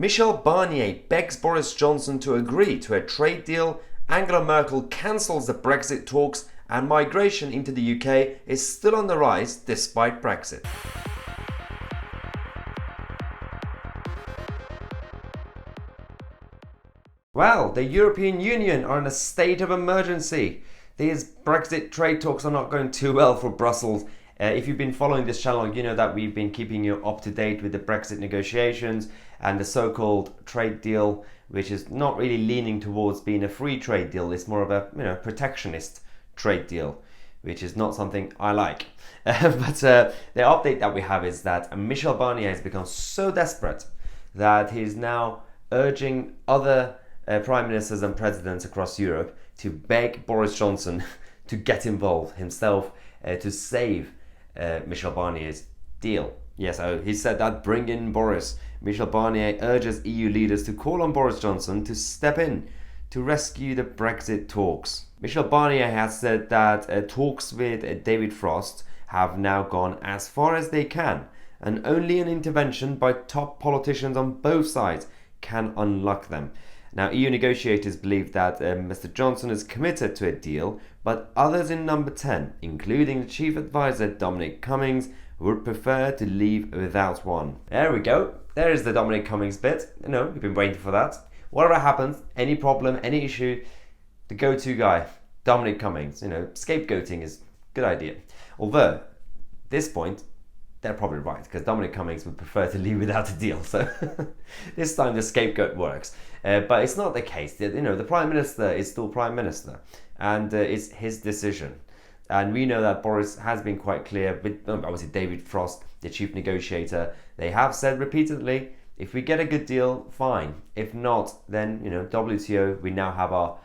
Michel Barnier begs Boris Johnson to agree to a trade deal, Angela Merkel cancels the Brexit talks, and migration into the UK is still on the rise despite Brexit. Well, the European Union are in a state of emergency. These Brexit trade talks are not going too well for Brussels. If you've been following this channel, you know that we've been keeping you up to date with the Brexit negotiations and the so-called trade deal, which is not really leaning towards being a free trade deal. It's more of a protectionist trade deal, which is not something I like. But the update that we have is that Michel Barnier has become so desperate that he's now urging other prime ministers and presidents across Europe to beg Boris Johnson to get involved himself to save Michel Barnier's deal. Yes, so he said that bring in Boris. Michel Barnier urges EU leaders to call on Boris Johnson to step in to rescue the Brexit talks. Michel Barnier has said that talks with David Frost have now gone as far as they can, and only an intervention by top politicians on both sides can unlock them. Now, EU negotiators believe that Mr. Johnson is committed to a deal, but others in number 10, including the chief advisor Dominic Cummings, would prefer to leave without one. There we go. There is the Dominic Cummings bit. We've been waiting for that. Whatever happens, any problem, any issue, the go-to guy, Dominic Cummings. Scapegoating is a good idea. Although, at this point, they're probably right, because Dominic Cummings would prefer to leave without a deal. So this time the scapegoat works. But it's not the case. The Prime Minister is still Prime Minister, and it's his decision. And we know that Boris has been quite clear with, obviously, David Frost, the chief negotiator. They have said repeatedly, if we get a good deal, fine. If not, then, WTO, we now have our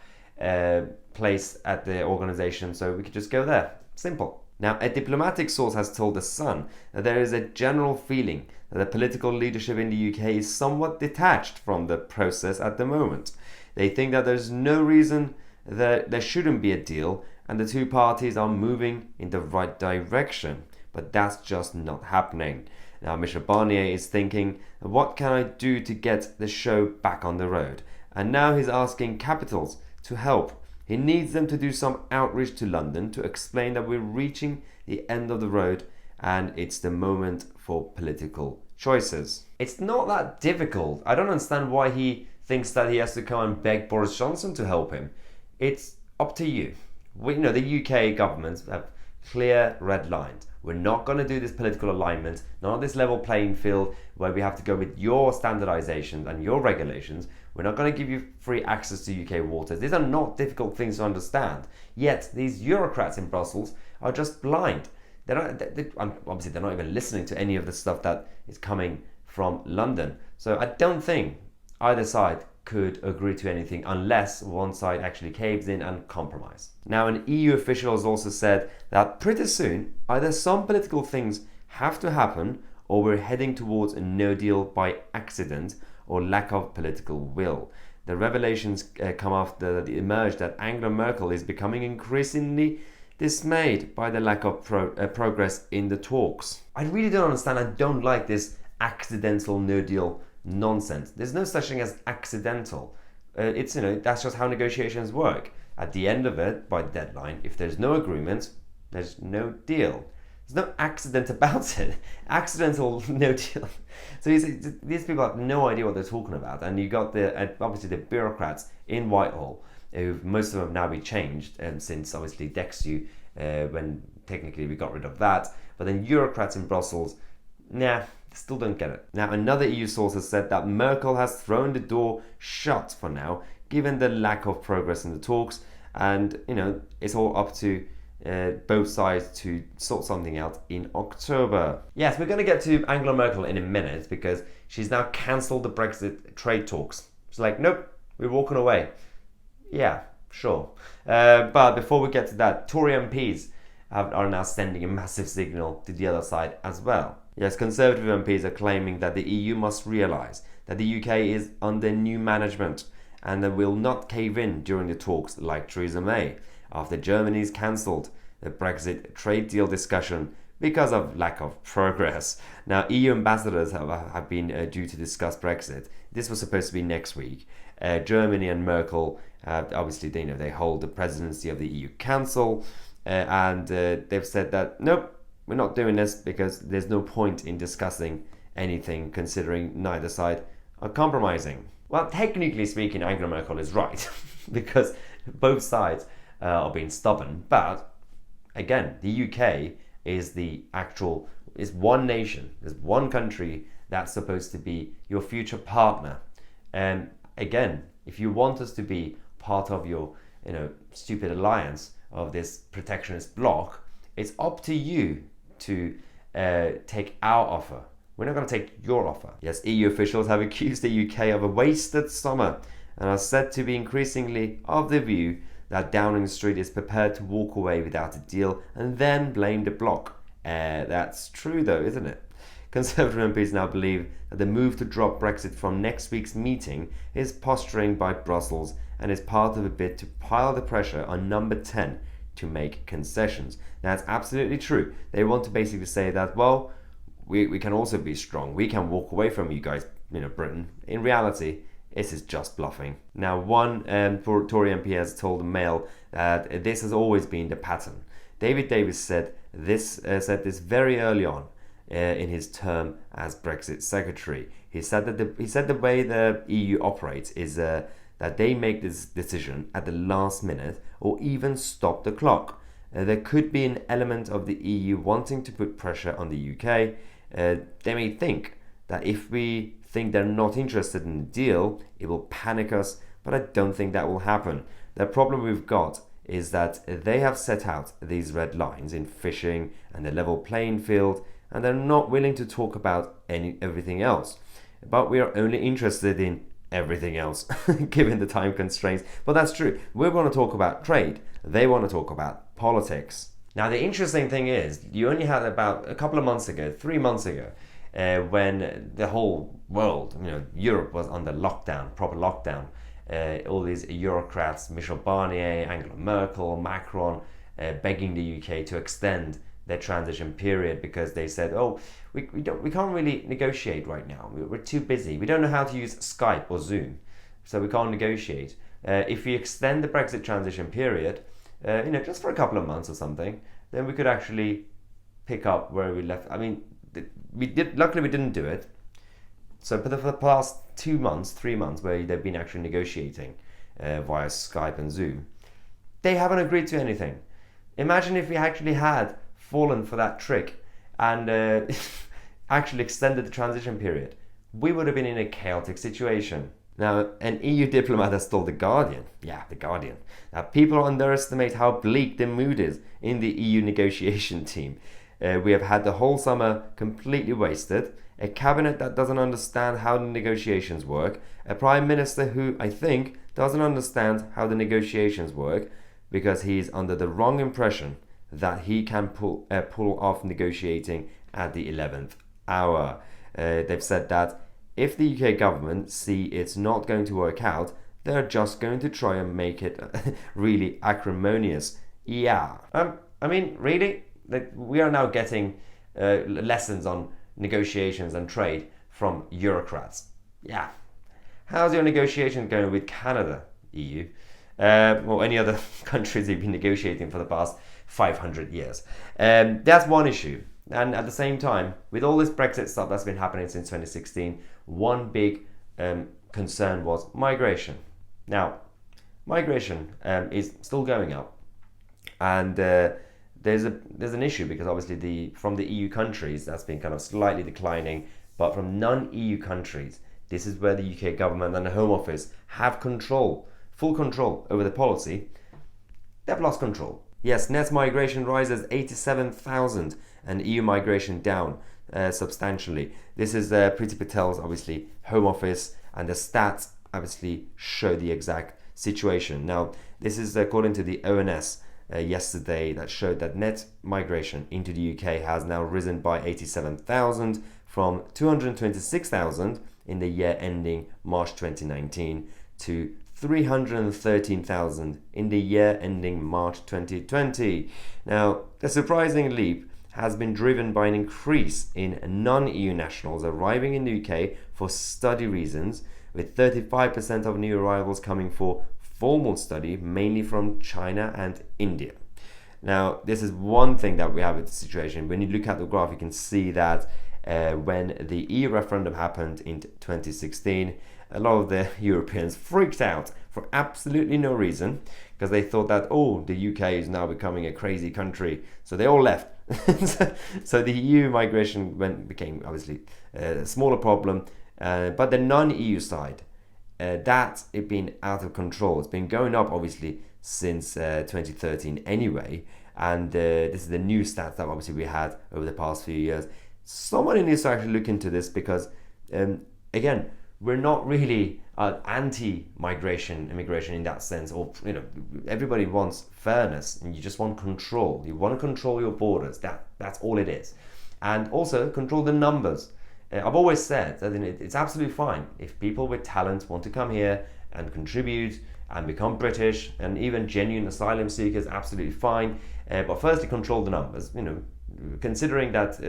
place at the organization, so we could just go there. Simple. Now, a diplomatic source has told The Sun that there is a general feeling that the political leadership in the UK is somewhat detached from the process at the moment. They think that there's no reason that there shouldn't be a deal and the two parties are moving in the right direction, but that's just not happening. Now, Michel Barnier is thinking, what can I do to get the show back on the road? And now he's asking capitals to help. He needs them to do some outreach to London to explain that we're reaching the end of the road and it's the moment for political choices. It's not that difficult. I don't understand why he thinks that he has to come and beg Boris Johnson to help him. It's up to you. The UK governments have clear red lines. We're not going to do this political alignment, not on this level playing field where we have to go with your standardizations and your regulations. We're not going to give you free access to UK waters. These are not difficult things to understand. Yet these bureaucrats in Brussels are just blind. Obviously, they're not even listening to any of the stuff that is coming from London. So I don't think either side could agree to anything unless one side actually caves in and compromise. Now, an EU official has also said that pretty soon either some political things have to happen or we're heading towards a no deal by accident or lack of political will. The revelations come after it emerged that Angela Merkel is becoming increasingly dismayed by the lack of progress in the talks. I really don't understand. I don't like this accidental no deal nonsense. There's no such thing as accidental. That's just how negotiations work. At the end of it, by deadline, if there's no agreement, there's no deal. There's no accident about it. Accidental no deal. So these people have no idea what they're talking about. And you got obviously the bureaucrats in Whitehall, who most of them have now been changed since obviously Dexu, when technically we got rid of that. But then bureaucrats in Brussels, still don't get it. Now, another EU source has said that Merkel has thrown the door shut for now, given the lack of progress in the talks. And, it's all up to both sides to sort something out in October. Yes, we're going to get to Angela Merkel in a minute because she's now cancelled the Brexit trade talks. She's like, nope, we're walking away. Yeah, sure. But before we get to that, Tory MPs are now sending a massive signal to the other side as well. Yes, Conservative MPs are claiming that the EU must realise that the UK is under new management and that will not cave in during the talks like Theresa May after Germany's cancelled the Brexit trade deal discussion because of lack of progress. Now, EU ambassadors have been due to discuss Brexit this was supposed to be next week. Germany and Merkel, obviously, they hold the presidency of the EU Council, and they've said that, nope, we're not doing this because there's no point in discussing anything considering neither side are compromising. Well, technically speaking, Angela Merkel is right because both sides are being stubborn. But again, the UK is is one nation, is one country that's supposed to be your future partner. And again, if you want us to be part of your, stupid alliance of this protectionist bloc, it's up to you to take our offer. We're not going to take your offer. Yes, EU officials have accused the UK of a wasted summer and are said to be increasingly of the view that Downing Street is prepared to walk away without a deal and then blame the bloc. That's true though, isn't it? Conservative MPs now believe that the move to drop Brexit from next week's meeting is posturing by Brussels and is part of a bid to pile the pressure on number 10 to make concessions. That's absolutely true. They want to basically say that, well, we can also be strong. We can walk away from you guys, Britain. In reality, this is just bluffing. Now, one Tory MP has told the Mail that this has always been the pattern. David Davis said this very early on in his term as Brexit Secretary. He said that the way the EU operates is that they make this decision at the last minute or even stop the clock. There could be an element of the EU wanting to put pressure on the UK. They may think that if we think they're not interested in the deal, it will panic us, but I don't think that will happen. The problem we've got is that they have set out these red lines in fishing and the level playing field, and they're not willing to talk about everything else. But we are only interested in everything else, given the time constraints. But that's true. We want to talk about trade. They want to talk about politics. Now, the interesting thing is, you only had about a couple of months ago, 3 months ago, when the whole world, Europe was under lockdown, proper lockdown. All these Eurocrats, Michel Barnier, Angela Merkel, Macron, begging the UK to extend their transition period because they said, oh, we can't really negotiate right now. We're too busy. We don't know how to use Skype or Zoom, so we can't negotiate. If we extend the Brexit transition period, just for a couple of months or something, then we could actually pick up where we left. I mean, luckily we didn't do it. So for the past 2 months, 3 months, where they've been actually negotiating via Skype and Zoom, they haven't agreed to anything. Imagine if we actually had fallen for that trick and actually extended the transition period. We would have been in a chaotic situation. Now, an EU diplomat has told The Guardian, that people underestimate how bleak the mood is in the EU negotiation team. We have had the whole summer completely wasted, a cabinet that doesn't understand how the negotiations work, a prime minister who, I think, doesn't understand how the negotiations work because he's under the wrong impression that he can pull off negotiating at the 11th hour. They've said that if the UK government see it's not going to work out, they're just going to try and make it really acrimonious. Yeah. I mean, really? We are now getting lessons on negotiations and trade from Eurocrats. Yeah. How's your negotiation going with Canada, EU? Or any other countries you've been negotiating for the past 500 years? That's one issue. And at the same time, with all this Brexit stuff that's been happening since 2016, one big concern was migration. Now, migration is still going up, and there's an issue because obviously from the EU countries that's been kind of slightly declining, but from non-EU countries, this is where the UK government and the Home Office have full control over the policy. They've lost control. Yes, net migration rises 87,000 and EU migration down substantially. This is Priti Patel's, obviously, Home Office, and the stats obviously show the exact situation. Now, this is according to the ONS yesterday that showed that net migration into the UK has now risen by 87,000 from 226,000 in the year ending March 2019 to 313,000 in the year ending March 2020. Now, the surprising leap has been driven by an increase in non-EU nationals arriving in the UK for study reasons, with 35% of new arrivals coming for formal study, mainly from China and India. Now, this is one thing that we have with the situation. When you look at the graph, you can see that when the EU referendum happened in 2016, a lot of the Europeans freaked out for absolutely no reason, because they thought that, oh, the UK is now becoming a crazy country. So they all left. So the EU migration became obviously a smaller problem. But the non-EU side, that's it been out of control. It's been going up obviously since 2013 anyway, and this is the new stats that obviously we had over the past few years. Someone needs to actually look into this, because again, we're not really anti-migration, immigration in that sense, or everybody wants fairness, and you just want control. You want to control your borders. That's all it is, and also control the numbers. I've always said that it's absolutely fine if people with talent want to come here and contribute and become British, and even genuine asylum seekers, absolutely fine. But firstly, control the numbers. Considering that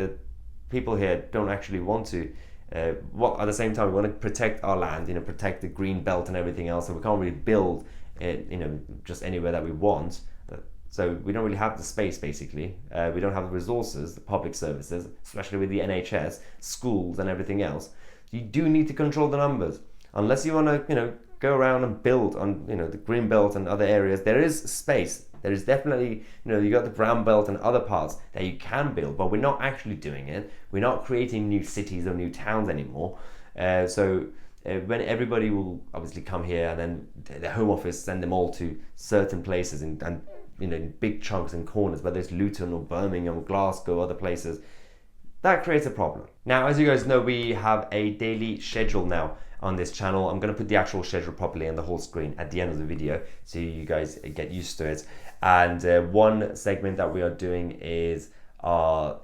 people here don't actually want to. At the same time, we want to protect our land, protect the green belt and everything else. So we can't really build, just anywhere that we want. So we don't really have the space, basically. We don't have the resources, the public services, especially with the NHS, schools and everything else. You do need to control the numbers. Unless you want to, go around and build on, the green belt and other areas. There is space. There is definitely, you got the brown belt and other parts that you can build, but we're not actually doing it. We're not creating new cities or new towns anymore. When everybody will obviously come here, and then the Home Office send them all to certain places and in big chunks and corners, whether it's Luton or Birmingham or Glasgow or other places, that creates a problem. Now, as you guys know, we have a daily schedule now on this channel. I'm going to put the actual schedule properly on the whole screen at the end of the video, so you guys get used to it. And one segment that we are doing is our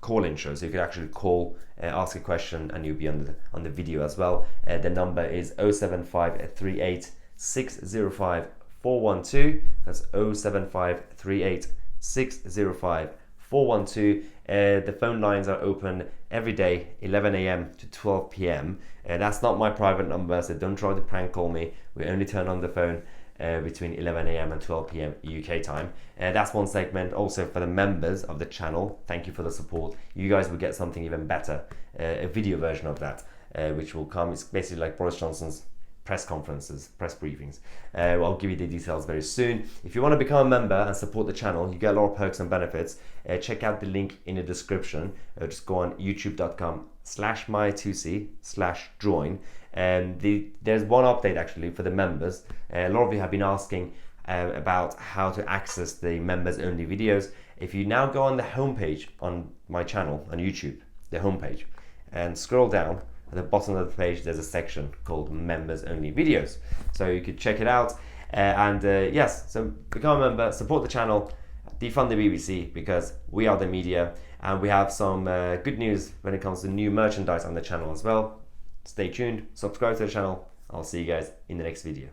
call-in show, so you can actually call, ask a question, and you'll be on the video as well. The number is 07538 605 412. That's 07538 605 412. The phone lines are open every day, 11 a.m. to 12 p.m. That's not my private number, so don't try to prank call me. We only turn on the phone between 11 a.m. and 12 p.m. UK time. That's one segment. Also for the members of the channel, thank you for the support. You guys will get something even better, a video version of that, which will come. It's basically like Boris Johnson's press conferences, press briefings. I'll give you the details very soon. If you want to become a member and support the channel, you get a lot of perks and benefits. Check out the link in the description. Just go on youtube.com/mytousi/join. There's one update actually for the members. A lot of you have been asking about how to access the members only videos. If you now go on the homepage on my channel on YouTube, the homepage, and scroll down, at the bottom of the page there's a section called members only videos, so you could check it out. Yes, so become a member, support the channel, defund the BBC, because we are the media, and we have some good news when it comes to new merchandise on the channel as well. Stay tuned, subscribe to the channel. I'll see you guys in the next video.